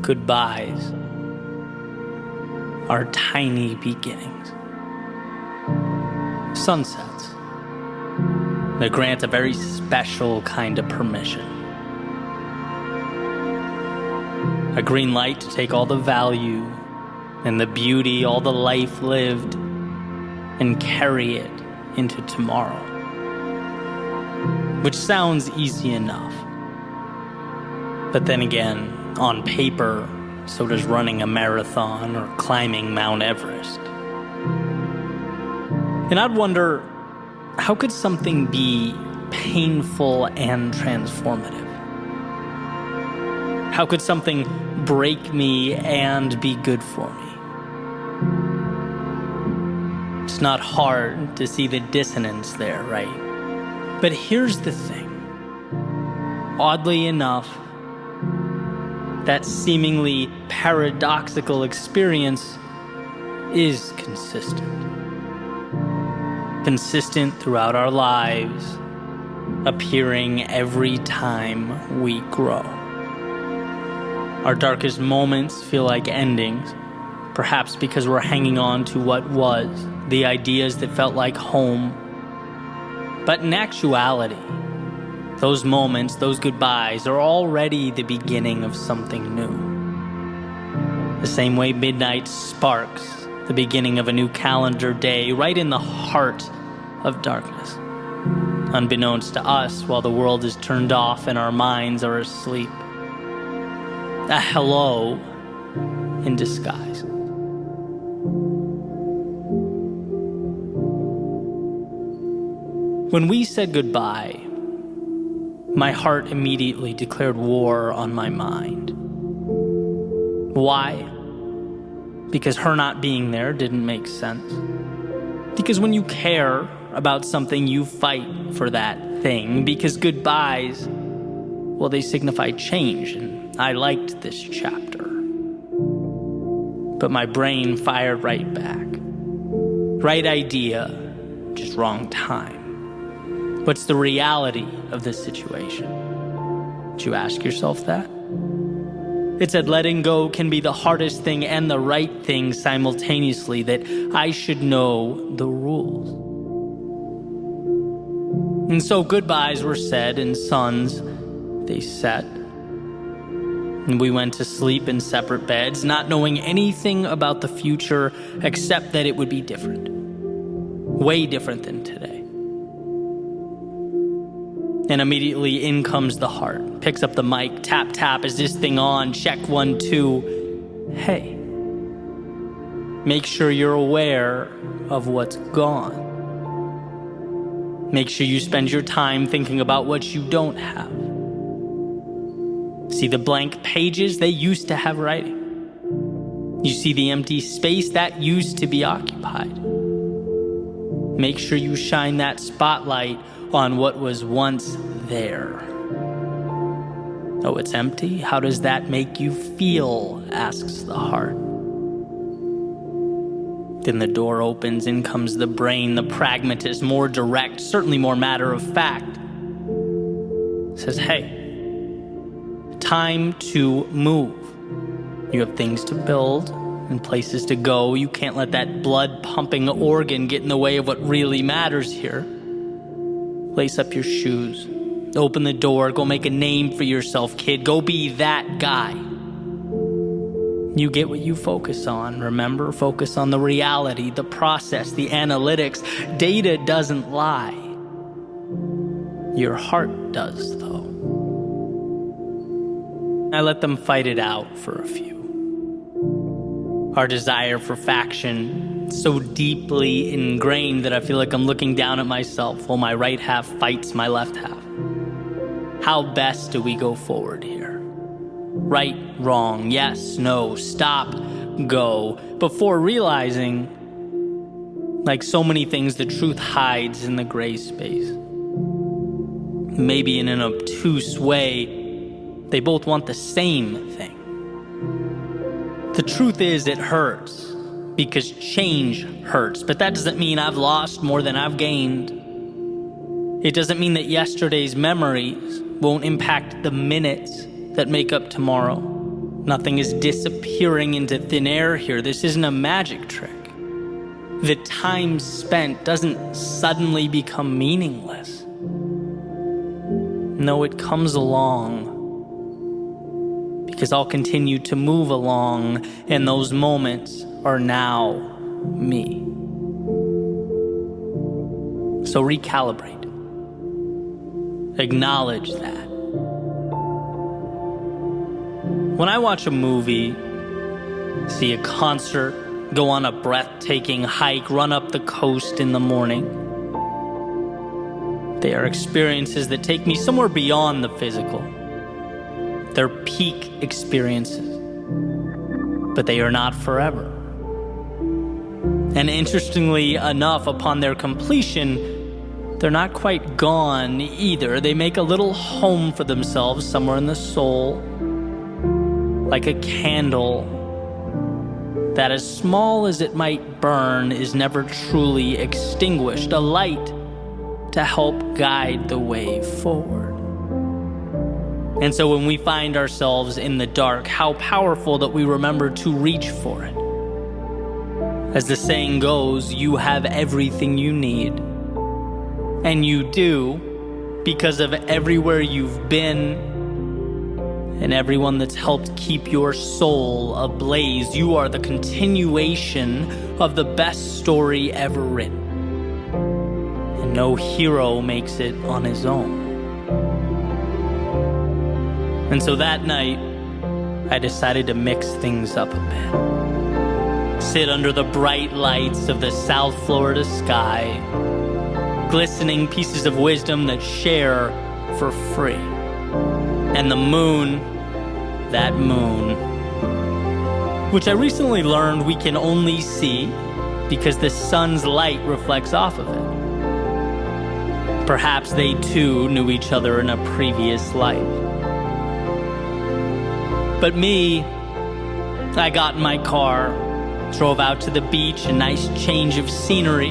goodbyes are tiny beginnings. Sunsets that grant a very special kind of permission. A green light to take all the value and the beauty, all the life lived, and carry it into tomorrow. Which sounds easy enough. But then again, on paper, so does running a marathon or climbing Mount Everest. And I'd wonder, how could something be painful and transformative? How could something break me and be good for me? It's not hard to see the dissonance there, right? But here's the thing. Oddly enough, that seemingly paradoxical experience is consistent. Consistent throughout our lives, appearing every time we grow. Our darkest moments feel like endings, perhaps because we're hanging on to what was, the ideas that felt like home. But in actuality, those moments, those goodbyes, are already the beginning of something new. The same way midnight sparks the beginning of a new calendar day, right in the heart of darkness. Unbeknownst to us, while the world is turned off and our minds are asleep. A hello in disguise. When we said goodbye, my heart immediately declared war on my mind. Why? Because her not being there didn't make sense. Because when you care about something, you fight for that thing. Because goodbyes, well, they signify change, and I liked this chapter. But my brain fired right back. Right idea, just wrong time. What's the reality of this situation? Did you ask yourself that? It said letting go can be the hardest thing and the right thing simultaneously, that I should know the rules. And so goodbyes were said and suns, they set. And we went to sleep in separate beds, not knowing anything about the future except that it would be different. Way different than today. And immediately in comes the heart. Picks up the mic, tap, tap, is this thing on? Check 1, 2. Hey, make sure you're aware of what's gone. Make sure you spend your time thinking about what you don't have. See the blank pages? They used to have writing. You see the empty space? That used to be occupied. Make sure you shine that spotlight on what was once there. Oh, it's empty? How does that make you feel? Asks the heart. Then the door opens, in comes the brain, the pragmatist, more direct, certainly more matter of fact. Says, hey, time to move. You have things to build and places to go. You can't let that blood-pumping organ get in the way of what really matters here. Lace up your shoes. Open the door. Go make a name for yourself, kid. Go be that guy. You get what you focus on. Remember, focus on the reality, the process, the analytics. Data doesn't lie. Your heart does, though. I let them fight it out for a few. Our desire for faction so deeply ingrained that I feel like I'm looking down at myself while my right half fights my left half. How best do we go forward here? Right, wrong, yes, no, stop, go. Before realizing, like so many things, the truth hides in the gray space. Maybe in an obtuse way, they both want the same thing. The truth is, it hurts. Because change hurts. But that doesn't mean I've lost more than I've gained. It doesn't mean that yesterday's memories won't impact the minutes that make up tomorrow. Nothing is disappearing into thin air here. This isn't a magic trick. The time spent doesn't suddenly become meaningless. No, it comes along because I'll continue to move along, and those moments are now me. So recalibrate. Acknowledge that. When I watch a movie, see a concert, go on a breathtaking hike, run up the coast in the morning, they are experiences that take me somewhere beyond the physical. They're peak experiences, but they are not forever. And interestingly enough, upon their completion, they're not quite gone either. They make a little home for themselves somewhere in the soul, like a candle that, as small as it might burn, is never truly extinguished, a light to help guide the way forward. And so when we find ourselves in the dark, how powerful that we remember to reach for it. As the saying goes, you have everything you need. And you do, because of everywhere you've been and everyone that's helped keep your soul ablaze. You are the continuation of the best story ever written. And no hero makes it on his own. And so that night, I decided to mix things up a bit. Sit under the bright lights of the South Florida sky, glistening pieces of wisdom that share for free. And the moon, that moon, which I recently learned we can only see because the sun's light reflects off of it. Perhaps they too knew each other in a previous life. But me, I got in my car, drove out to the beach, a nice change of scenery.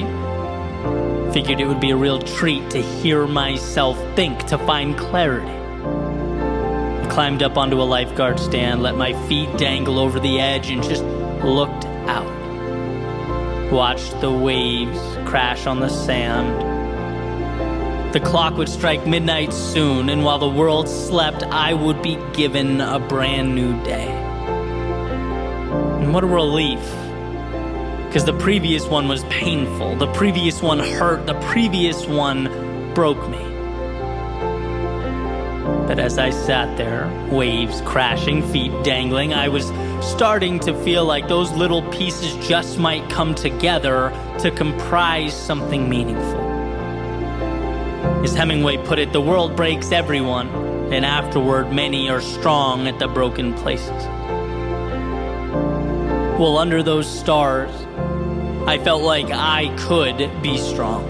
Figured it would be a real treat to hear myself think, to find clarity. I climbed up onto a lifeguard stand, let my feet dangle over the edge, and just looked out. Watched the waves crash on the sand. The clock would strike midnight soon, and while the world slept, I would be given a brand new day. And what a relief. Because the previous one was painful, the previous one hurt, the previous one broke me. But as I sat there, waves crashing, feet dangling, I was starting to feel like those little pieces just might come together to comprise something meaningful. As Hemingway put it, the world breaks everyone, and afterward many are strong at the broken places. Well, under those stars, I felt like I could be strong.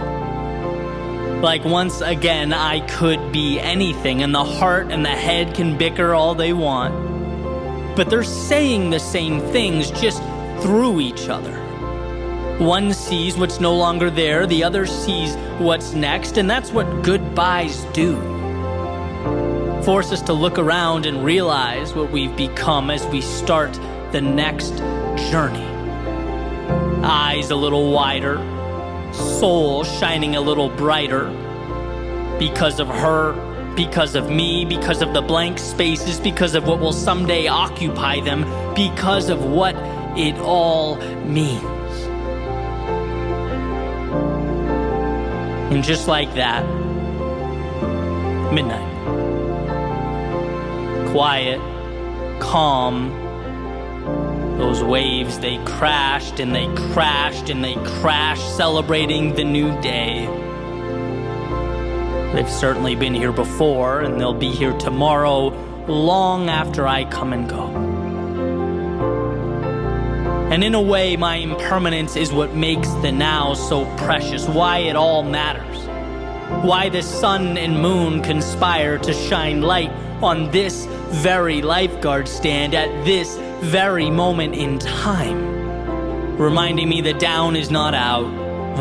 Like once again, I could be anything, and the heart and the head can bicker all they want. But they're saying the same things, just through each other. One sees what's no longer there, the other sees what's next, and that's what goodbyes do. Force us to look around and realize what we've become as we start the next journey. Eyes a little wider, soul shining a little brighter. Because of her, because of me, because of the blank spaces, because of what will someday occupy them, because of what it all means. And just like that, midnight. Quiet, calm. Those waves, they crashed and they crashed and they crashed, celebrating the new day. They've certainly been here before, and they'll be here tomorrow, long after I come and go. And in a way, my impermanence is what makes the now so precious, why it all matters. Why the sun and moon conspire to shine light on this very lifeguard stand at this very moment in time. Reminding me that down is not out,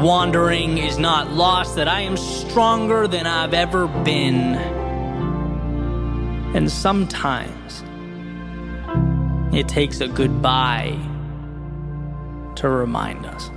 wandering is not lost, that I am stronger than I've ever been. And sometimes it takes a goodbye to remind us.